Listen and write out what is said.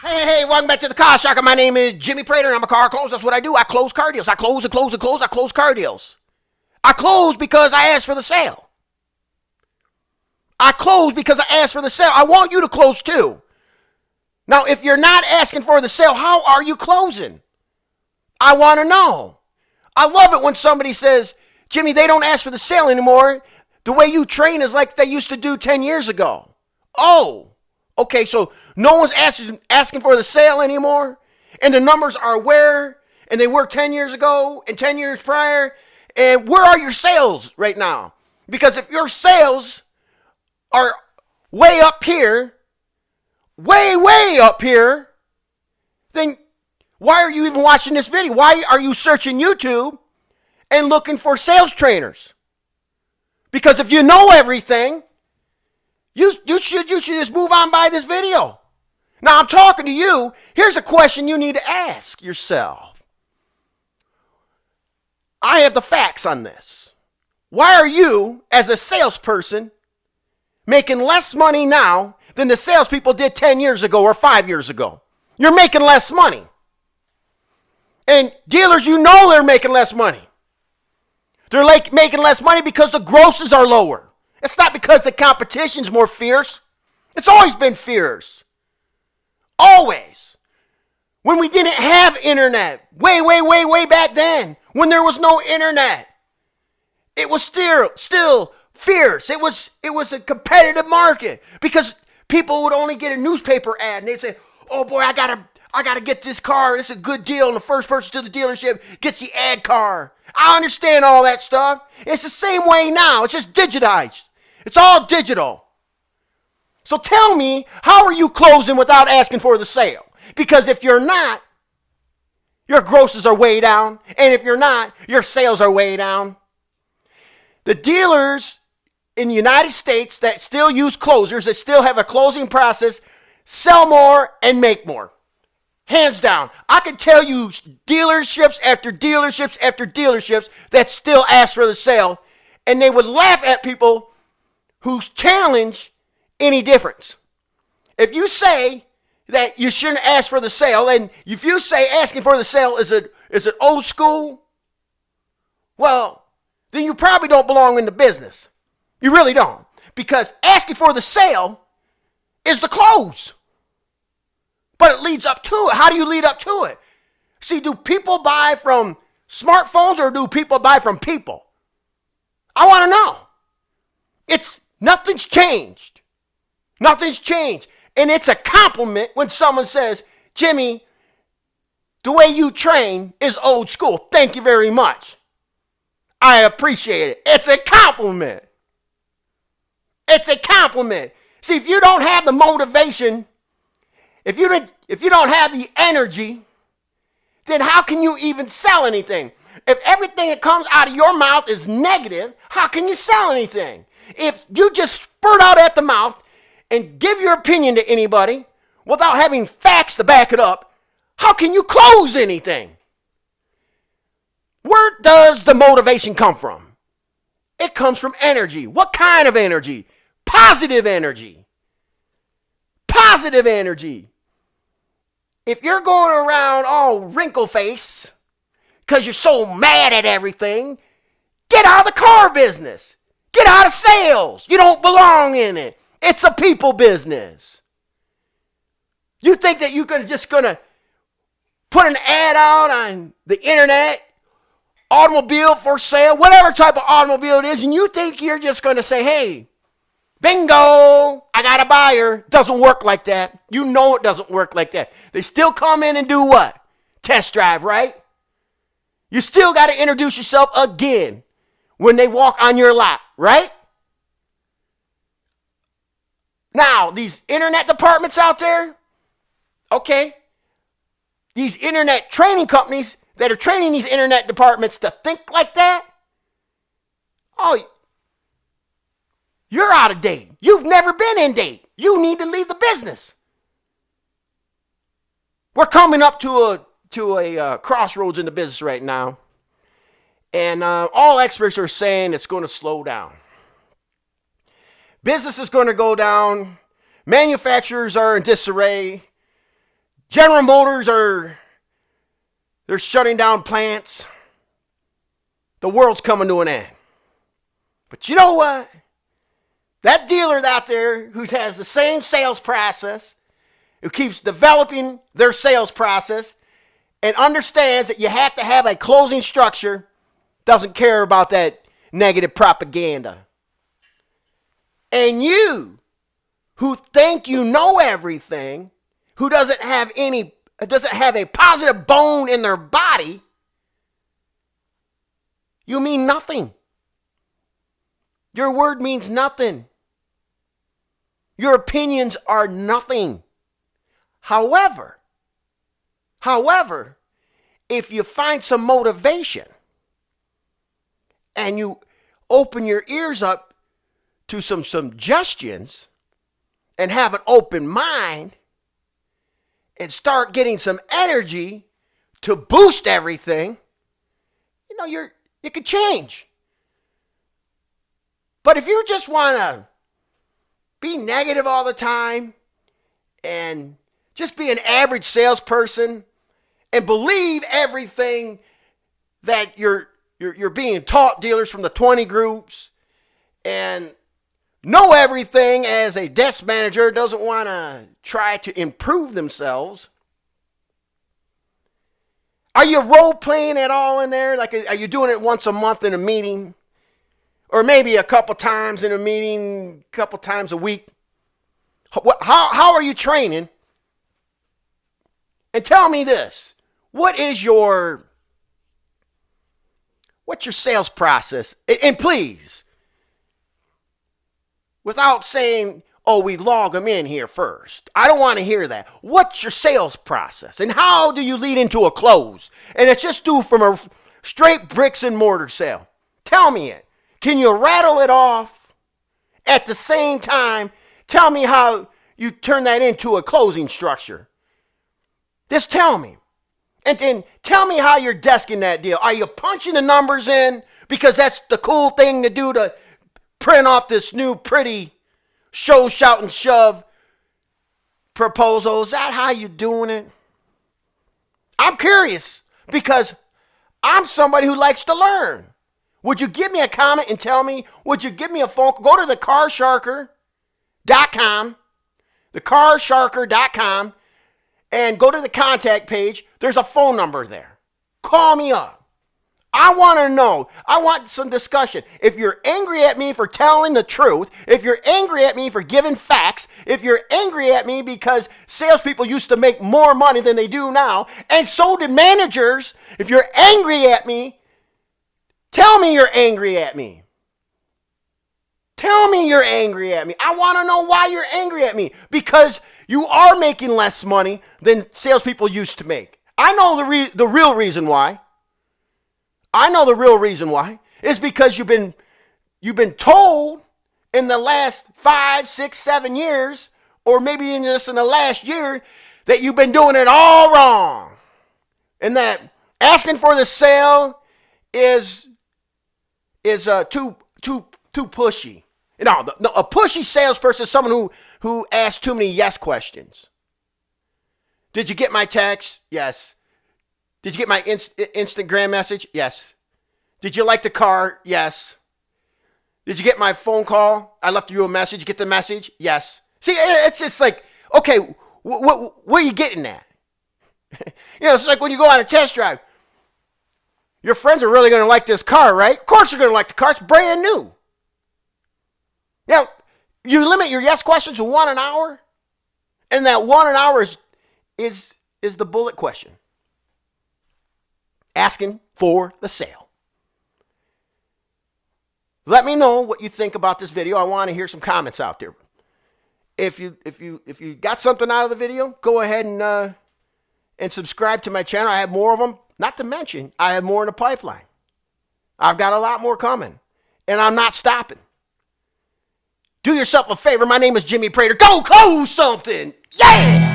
Hey, welcome back to the Car Shocker. My name is Jimmy Prater, and I'm a car closer. That's what I do. I close car deals. I close and close and close. I close car deals. I close because I asked for the sale. I close because I asked for the sale. I want you to close too. Now, if you're not asking for the sale, how are you closing? I want to know. I love it when somebody says, Jimmy, they don't ask for the sale anymore. The way you train is like they used to do 10 years ago. Oh, okay, so no one's asking for the sale anymore, and the numbers are where, and they were 10 years ago and 10 years prior, and where are your sales right now? Because if your sales are way up here, way up here, then why are you even watching this video? Why are you searching YouTube and looking for sales trainers? Because if you know everything, you should just move on by this video. Now I'm talking to you. Here's a question you need to ask yourself. I have the facts on this. Why are you, as a salesperson, making less money now than the salespeople did 10 years ago or 5 years ago? You're making less money. And dealers, you know they're making less money. They're making less money because the grosses are lower. It's not because the competition's more fierce. It's always been fierce. Always. When we didn't have internet, way back then, when there was no internet, it was still fierce. It was a competitive market because people would only get a newspaper ad and they'd say, "Oh boy, I gotta get this car. It's a good deal." And the first person to the dealership gets the ad car. I understand all that stuff. It's the same way now. It's just digitized. It's all digital. So tell me, how are you closing without asking for the sale? Because if you're not, your grosses are way down. And if you're not, your sales are way down. The dealers in the United States that still use closers, that still have a closing process, sell more and make more. Hands down. I can tell you dealerships after dealerships after dealerships that still ask for the sale. And they would laugh at people who challenge any difference. If you say that you shouldn't ask for the sale, and if you say asking for the sale is it old school, well, then you probably don't belong in the business. You really don't. Because asking for the sale is the close. But it leads up to it. How do you lead up to it? See, do people buy from smartphones or do people buy from people? I want to know. Nothing's changed. Nothing's changed. And it's a compliment when someone says, Jimmy, the way you train is old school. Thank you very much. I appreciate it. It's a compliment. It's a compliment. See, if you don't have the motivation, if you don't have the energy, then how can you even sell anything? If everything that comes out of your mouth is negative, how can you sell anything? If you just spurt out at the mouth and give your opinion to anybody without having facts to back it up, how can you close anything? Where does the motivation come from? It comes from energy. What kind of energy? Positive energy. Positive energy. If you're going around all wrinkle face because you're so mad at everything, get out of the car business. Get out of sales. You don't belong in it. It's a people business. You think that you're just going to put an ad out on the internet, automobile for sale, whatever type of automobile it is, and you think you're just going to say, hey, bingo, I got a buyer. Doesn't work like that. You know it doesn't work like that. They still come in and do what? Test drive, right? You still got to introduce yourself again when they walk on your lot, right? Now, these internet departments out there, okay, these internet training companies that are training these internet departments to think like that, oh, you're out of date. You've never been in date. You need to leave the business. We're coming up to a crossroads in the business right now. And all experts are saying it's going to slow down. Business is going to go down. Manufacturers are in disarray. General Motors they're shutting down plants. The world's coming to an end. But you know what? That dealer out there who has the same sales process, who keeps developing their sales process and understands that you have to have a closing structure, doesn't care about that negative propaganda. And you, who think you know everything, who doesn't have a positive bone in their body, you mean nothing. Your word means nothing. Your opinions are nothing. However, if you find some motivation and you open your ears up to some suggestions and have an open mind and start getting some energy to boost everything, you could change. But if you just want to be negative all the time and just be an average salesperson and believe everything that you're being taught, dealers from the 20 groups, and know everything as a desk manager doesn't want to try to improve themselves. Are you role playing at all in there? Like, are you doing it once a month in a meeting? Or maybe a couple times in a meeting, a couple times a week? How are you training? And tell me this. What's your sales process? And please, without saying, oh, we log them in here first. I don't want to hear that. What's your sales process? And how do you lead into a close? And it's just due from a straight bricks and mortar sale. Tell me it. Can you rattle it off? At the same time, tell me how you turn that into a closing structure. Just tell me. And then tell me how you're desking that deal. Are you punching the numbers in? Because that's the cool thing to do to print off this new pretty show, shout, and shove proposal. Is that how you're doing it? I'm curious because I'm somebody who likes to learn. Would you give me a comment and tell me? Would you give me a phone? Go to thecarsharker.com, thecarsharker.com, and go to the contact page. There's a phone number there. Call me up. I want to know. I want some discussion. If you're angry at me for telling the truth, if you're angry at me for giving facts, if you're angry at me because salespeople used to make more money than they do now, and so did managers, if you're angry at me, tell me you're angry at me. Tell me you're angry at me. I want to know why you're angry at me. Because you are making less money than salespeople used to make. I know the real reason why. I know the real reason why is because you've been told in the last 5, 6, 7 years, or maybe in the last year, that you've been doing it all wrong, and that asking for the sale is too pushy. No, a pushy salesperson is someone who asks too many yes questions. Did you get my text? Yes. Did you get my Instagram message? Yes. Did you like the car? Yes. Did you get my phone call? I left you a message. Did you get the message? Yes. See, it's just like, okay, what are you getting at? It's like when you go on a test drive. Your friends are really going to like this car, right? Of course you're going to like the car. It's brand new. Now, you limit your yes questions to 1 an hour, and that 1 an hour is the bullet question. Asking for the sale. Let me know what you think about this video. I want to hear some comments out there. If you got something out of the video, go ahead and subscribe to my channel. I have more of them. Not to mention, I have more in the pipeline. I've got a lot more coming, and I'm not stopping. Do yourself a favor. My name is Jimmy Prater. Go close something. Yeah!